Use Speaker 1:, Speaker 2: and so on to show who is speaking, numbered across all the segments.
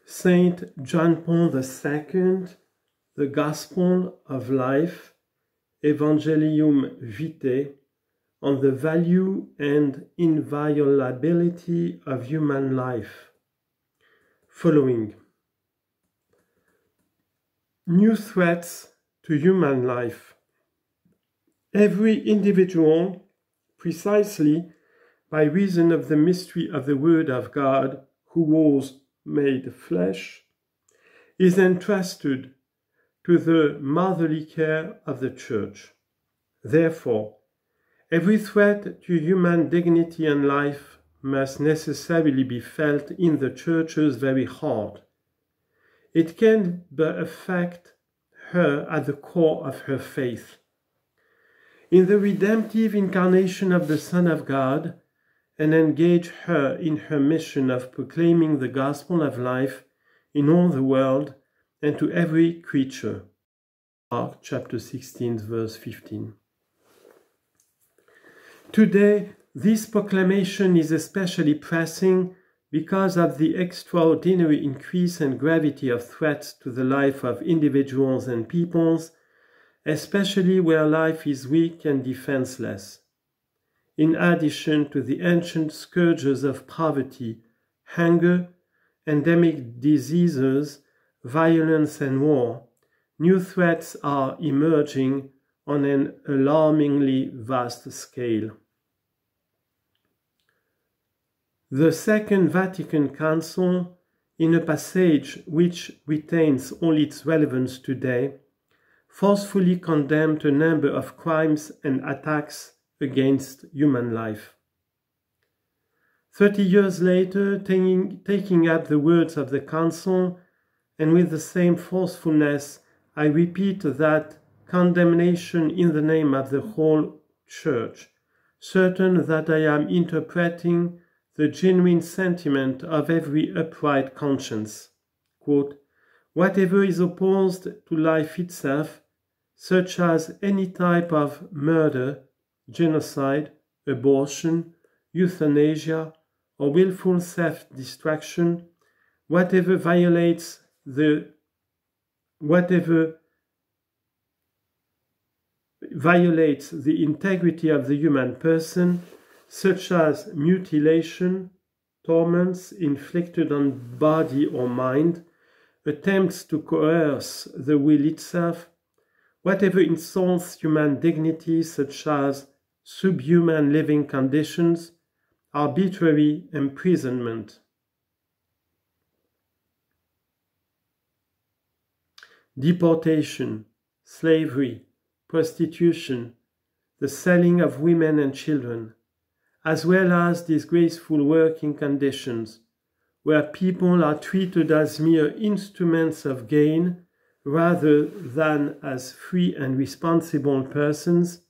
Speaker 1: Saint John Paul II, The Gospel of Life, Evangelium Vitae, on the value and inviolability of human life. Following: new threats to human life. Every individual, precisely by reason of the mystery of the Word of God, who was made flesh, is entrusted to the motherly care of the Church. Therefore, every threat to human dignity and life must necessarily be felt in the Church's very heart. It can but affect her at the core of her faith. In the redemptive incarnation of the Son of God, and engage her in her mission of proclaiming the gospel of life in all the world and to every creature. Mark chapter 16, verse 15. Today, this proclamation is especially pressing because of the extraordinary increase and gravity of threats to the life of individuals and peoples, especially where life is weak and defenseless. In addition to the ancient scourges of poverty, hunger, endemic diseases, violence and war, new threats are emerging on an alarmingly vast scale. The Second Vatican Council, in a passage which retains all its relevance today, forcefully condemned a number of crimes and attacks against human life. 30 years later, taking up the words of the Council, and with the same forcefulness, I repeat that condemnation in the name of the whole Church, certain that I am interpreting the genuine sentiment of every upright conscience. Quote, whatever is opposed to life itself, such as any type of murder, genocide, abortion, euthanasia, or willful self-destruction, whatever violates the integrity of the human person, such as mutilation, torments inflicted on body or mind, attempts to coerce the will itself, whatever insults human dignity, such as subhuman living conditions, arbitrary imprisonment. Deportation, slavery, prostitution, the selling of women and children, as well as disgraceful working conditions, where people are treated as mere instruments of gain rather than as free and responsible persons.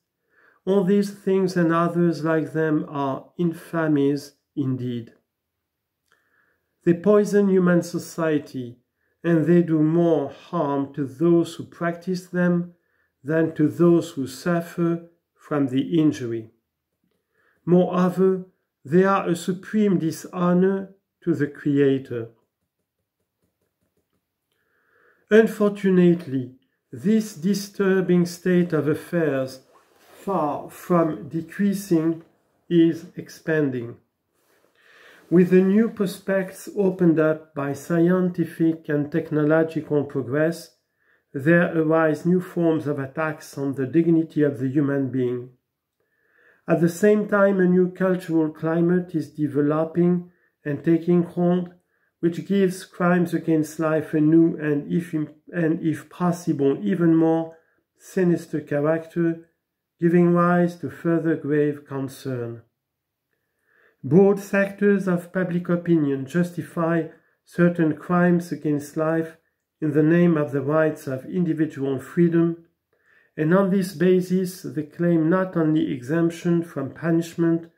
Speaker 1: All these things and others like them are infamies indeed. They poison human society, and they do more harm to those who practice them than to those who suffer from the injury. Moreover, they are a supreme dishonor to the Creator. Unfortunately, this disturbing state of affairs, far from decreasing, is expanding. With the new prospects opened up by scientific and technological progress, there arise new forms of attacks on the dignity of the human being. At the same time, a new cultural climate is developing and taking hold, which gives crimes against life a new and, if possible, even more sinister character, giving rise to further grave concern. Broad sectors of public opinion justify certain crimes against life in the name of the rights of individual freedom, and on this basis they claim not only exemption from punishment,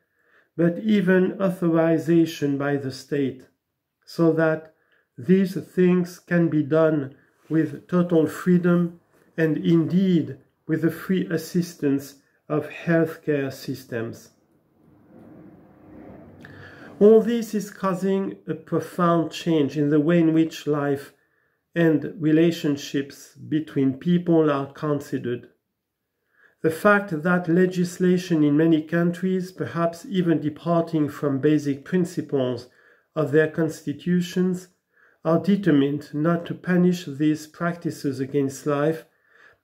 Speaker 1: but even authorization by the state, so that these things can be done with total freedom and indeed with the free assistance of healthcare systems. All this is causing a profound change in the way in which life and relationships between people are considered. The fact that legislation in many countries, perhaps even departing from basic principles of their constitutions, are determined not to punish these practices against life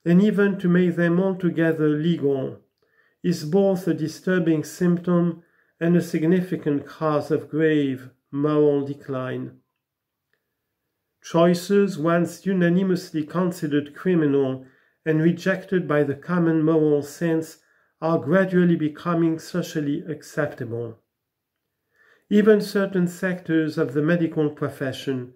Speaker 1: and even to make them altogether legal, is both a disturbing symptom and a significant cause of grave moral decline. Choices once unanimously considered criminal and rejected by the common moral sense are gradually becoming socially acceptable. Even certain sectors of the medical profession,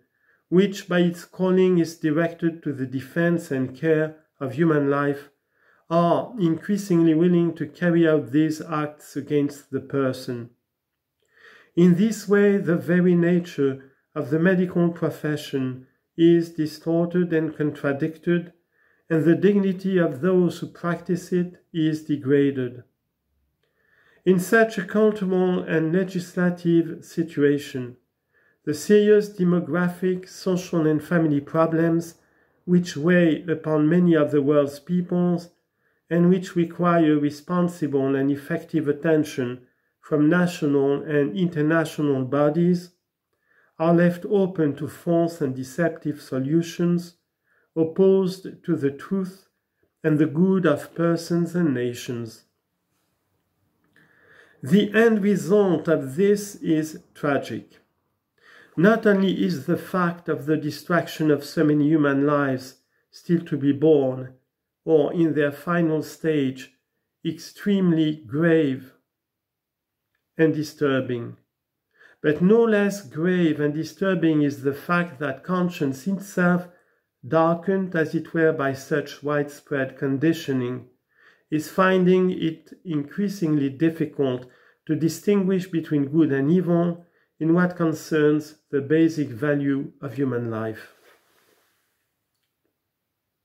Speaker 1: which by its calling is directed to the defense and care of human life, are increasingly willing to carry out these acts against the person. In this way, the very nature of the medical profession is distorted and contradicted, and the dignity of those who practice it is degraded. In such a cultural and legislative situation, the serious demographic, social and family problems which weigh upon many of the world's peoples and which require responsible and effective attention from national and international bodies are left open to false and deceptive solutions opposed to the truth and the good of persons and nations. The end result of this is tragic. Not only is the fact of the destruction of so many human lives still to be borne, or in their final stage, extremely grave and disturbing, but no less grave and disturbing is the fact that conscience itself, darkened as it were by such widespread conditioning, is finding it increasingly difficult to distinguish between good and evil in what concerns the basic value of human life.